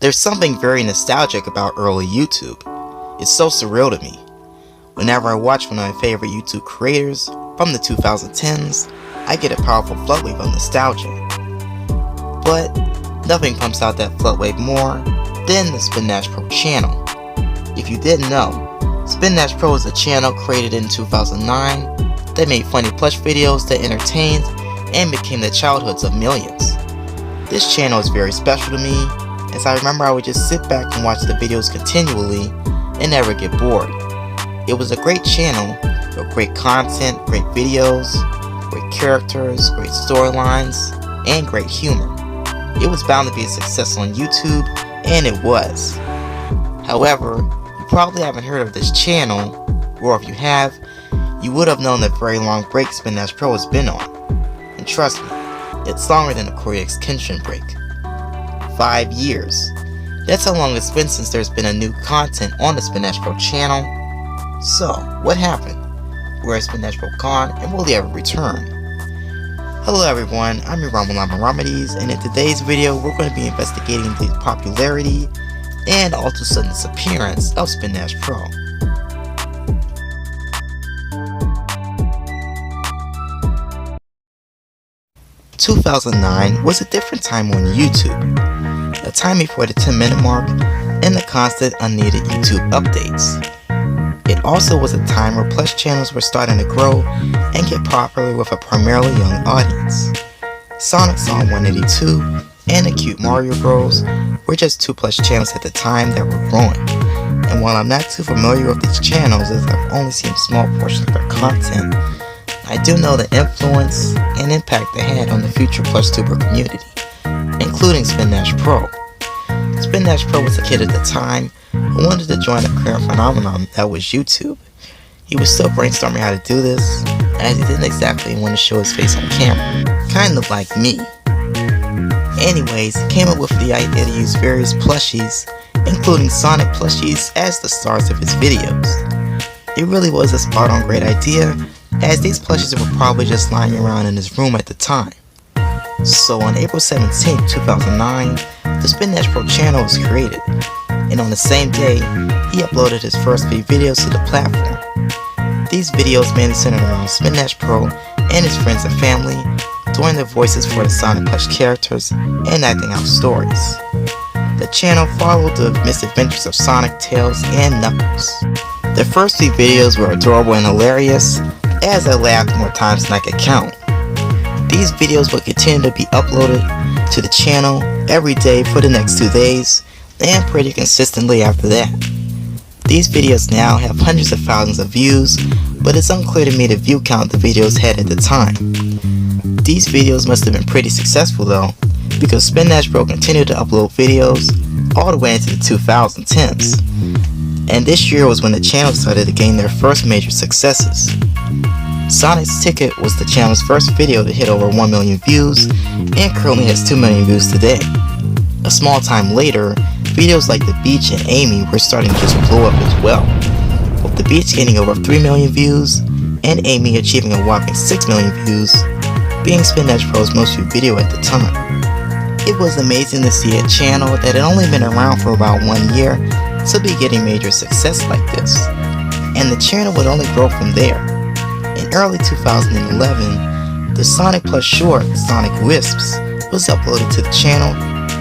There's something very nostalgic about early YouTube. It's so surreal to me. Whenever I watch one of my favorite YouTube creators from the 2010s, I get a powerful floodwave of nostalgia. But nothing pumps out that floodwave more than the SpinDashpro channel. If you didn't know, SpinDashpro is a channel created in 2009 that made funny plush videos that entertained and became the childhoods of millions. This channel is very special to me, as I remember I would just sit back and watch the videos continually and never get bored. It was a great channel with great content, great videos, great characters, great storylines, and great humor. It was bound to be a success on YouTube, and it was. However, you probably haven't heard of this channel, or if you have, you would have known the very long break SpinDashpro has been on. And trust me, it's longer than a Korea's Kenshin break. 5 years. That's how long it's been since there's been a new content on the SpinDashpro channel. So, what happened? Where has SpinDashpro gone, and will he ever return? Hello everyone, I'm your Ramalama Remedies, and in today's video we're going to be investigating the popularity and all too sudden disappearance of SpinDashpro. "2009 was a different time on YouTube, a time before the 10-minute mark and the constant unneeded YouTube updates. It also was a time where plush channels were starting to grow and get popular with a primarily young audience. Sonic Song 182 and the Cute Mario Bros were just two plush channels at the time that were growing, and while I'm not too familiar with these channels as I've only seen small portions of their content, I do know the influence and impact they had on the future PlushTuber community, including SpinDashpro. SpinDashpro was a kid at the time who wanted to join the current phenomenon that was YouTube. He was still brainstorming how to do this, as he didn't exactly want to show his face on camera, kind of like me. Anyways, he came up with the idea to use various plushies, including Sonic plushies, as the stars of his videos. It really was a spot on great idea, as these plushies were probably just lying around in his room at the time. So on April 17, 2009, the SpinDashpro channel was created, and on the same day, he uploaded his first few videos to the platform. These videos mainly centered around SpinDashpro and his friends and family, doing the voices for the Sonic plush characters and acting out stories. The channel followed the misadventures of Sonic, Tails, and Knuckles. The first few videos were adorable and hilarious, as I laughed more times than I could count. These videos will continue to be uploaded to the channel every day for the next 2 days, and pretty consistently after that. These videos now have hundreds of thousands of views, but it's unclear to me the view count the videos had at the time. These videos must have been pretty successful though, because SpinDashpro continued to upload videos all the way into the 2010s. And this year was when the channel started to gain their first major successes. Sonic's Ticket was the channel's first video to hit over 1 million views, and currently has 2 million views today. A small time later, videos like The Beach and Amy were starting to just blow up as well, with The Beach getting over 3 million views, and Amy achieving a whopping 6 million views, being SpinDashpro's most viewed video at the time. It was amazing to see a channel that had only been around for about 1 year to be getting major success like this, and the channel would only grow from there. In early 2011, the Sonic Plus short, Sonic Wisps, was uploaded to the channel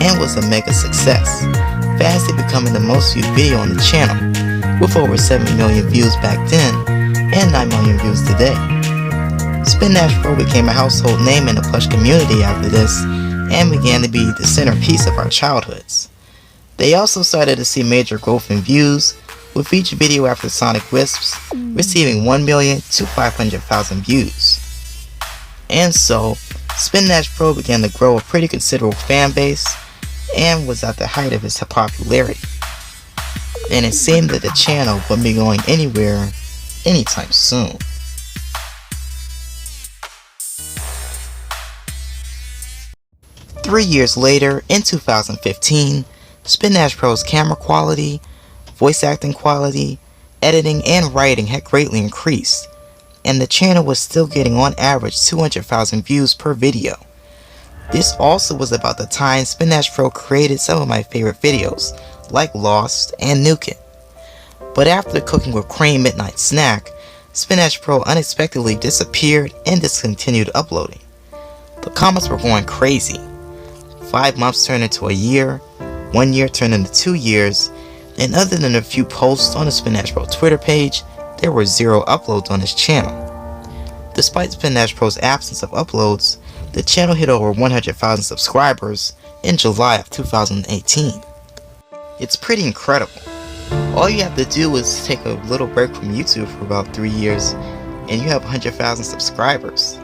and was a mega success, fastly becoming the most viewed video on the channel, with over 7 million views back then and 9 million views today. SpinDashpro became a household name in the plush community after this, and began to be the centerpiece of our childhoods. They also started to see major growth in views, with each video after Sonic Wisps receiving 1 million to 500,000 views. And so, SpinDashpro began to grow a pretty considerable fan base, and was at the height of its popularity. And it seemed that the channel wouldn't be going anywhere anytime soon. Three years later, in 2015, SpinDashpro's camera quality, voice acting quality, editing, and writing had greatly increased, and the channel was still getting on average 200,000 views per video. This also was about the time SpinDashpro created some of my favorite videos, like Lost and Nukin. But after the Cooking with Cream Midnight Snack, SpinDashpro unexpectedly disappeared and discontinued uploading. The comments were going crazy. 5 months turned into a year, 1 year turned into 2 years, and other than a few posts on the SpinDashpro Twitter page, there were 0 uploads on his channel. Despite SpinDashpro's absence of uploads, the channel hit over 100,000 subscribers in July of 2018. It's pretty incredible. All you have to do is take a little break from YouTube for about 3 years and you have 100,000 subscribers.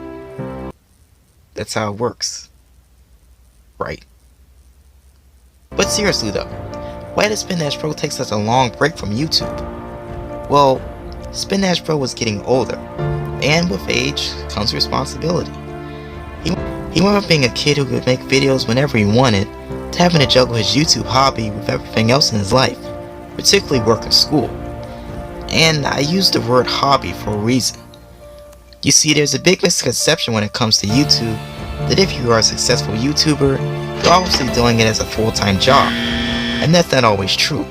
That's how it works. Right. But seriously though, why did SpinDashpro take such a long break from YouTube? Well, SpinDashpro was getting older, and with age comes responsibility. He went from being a kid who could make videos whenever he wanted to having to juggle his YouTube hobby with everything else in his life, particularly work and school. And I use the word hobby for a reason. You see, there's a big misconception when it comes to YouTube that if you are a successful YouTuber, you're obviously doing it as a full-time job, and that's not always true.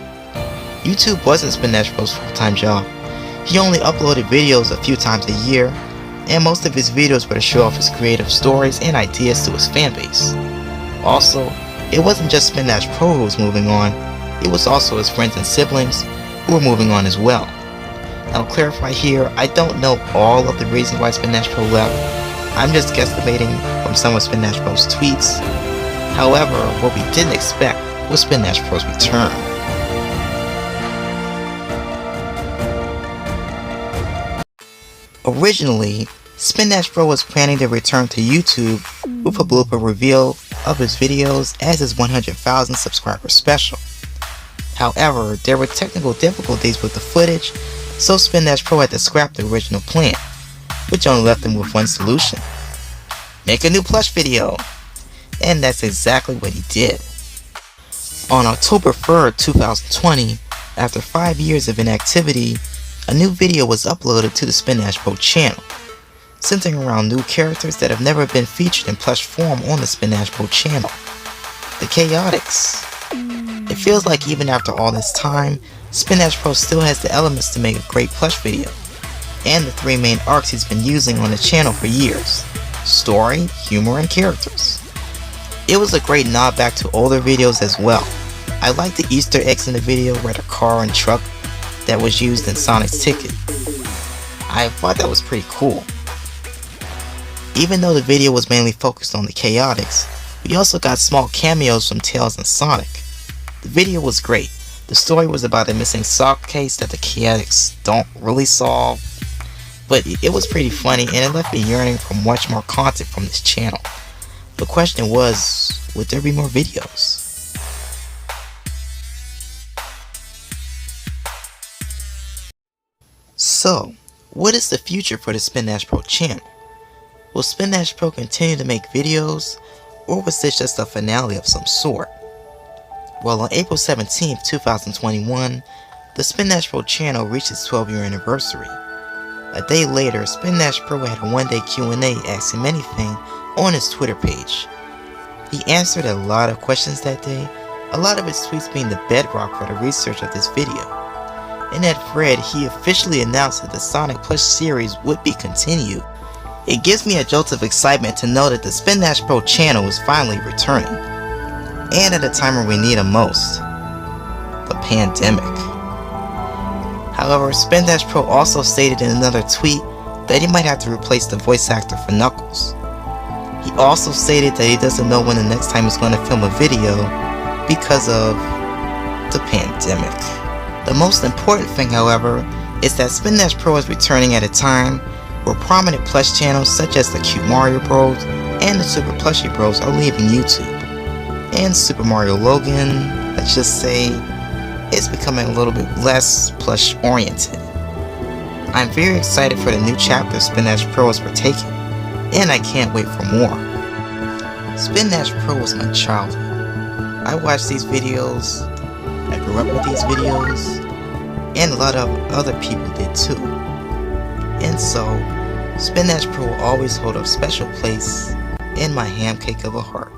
YouTube wasn't SpinDashpro's full-time job. He only uploaded videos a few times a year, and most of his videos were to show off his creative stories and ideas to his fanbase. Also, it wasn't just SpinDashpro who was moving on, it was also his friends and siblings who were moving on as well. Now to clarify here, I don't know all of the reasons why SpinDashpro left. I'm just guesstimating from some of SpinDashpro's tweets. However, what we didn't expect was SpinDashpro's return. Originally, SpinDashpro was planning to return to YouTube with a blooper reveal of his videos as his 100,000 subscriber special. However, there were technical difficulties with the footage, so SpinDashpro had to scrap the original plan, which only left him with one solution: make a new plush video. And that's exactly what he did. On October 3rd, 2020, after 5 years of inactivity, a new video was uploaded to the SpinDashpro channel, centering around new characters that have never been featured in plush form on the SpinDashpro channel: the Chaotix. It feels like even after all this time, SpinDashpro still has the elements to make a great plush video, and the 3 main arcs he's been using on the channel for years: story, humor, and characters. It was a great nod back to older videos as well. I liked the Easter eggs in the video where the car and truck that was used in Sonic's ticket. I thought that was pretty cool. Even though the video was mainly focused on the Chaotix, we also got small cameos from Tails and Sonic. The video was great. The story was about a missing sock case that the Chaotix don't really solve, but it was pretty funny and it left me yearning for much more content from this channel. The question was, would there be more videos? So, what is the future for the SpinDashpro channel? Will SpinDashpro continue to make videos, or was this just a finale of some sort? Well, on April 17, 2021, the SpinDashpro channel reached its 12-year anniversary. A day later, SpinDashpro had a one-day Q&A asking him anything on his Twitter page. He answered a lot of questions that day, a lot of his tweets being the bedrock for the research of this video. In that thread, he officially announced that the Sonic Plush series would be continued. It gives me a jolt of excitement to know that the SpinDashpro channel is finally returning, and at a time where we need him most: the pandemic. However, SpinDashpro also stated in another tweet that he might have to replace the voice actor for Knuckles. He also stated that he doesn't know when the next time he's going to film a video because of the pandemic. The most important thing, however, is that SpinDashpro is returning at a time where prominent plush channels such as the Cute Mario Bros and the Super Plushie Bros are leaving YouTube. And Super Mario Logan, let's just say, is becoming a little bit less plush oriented. I'm very excited for the new chapter SpinDashpro is partaking, and I can't wait for more. SpinDashpro was my childhood. I watched these videos, I grew up with these videos, and a lot of other people did too. And so, SpinDashpro will always hold a special place and my ham cake of a heart.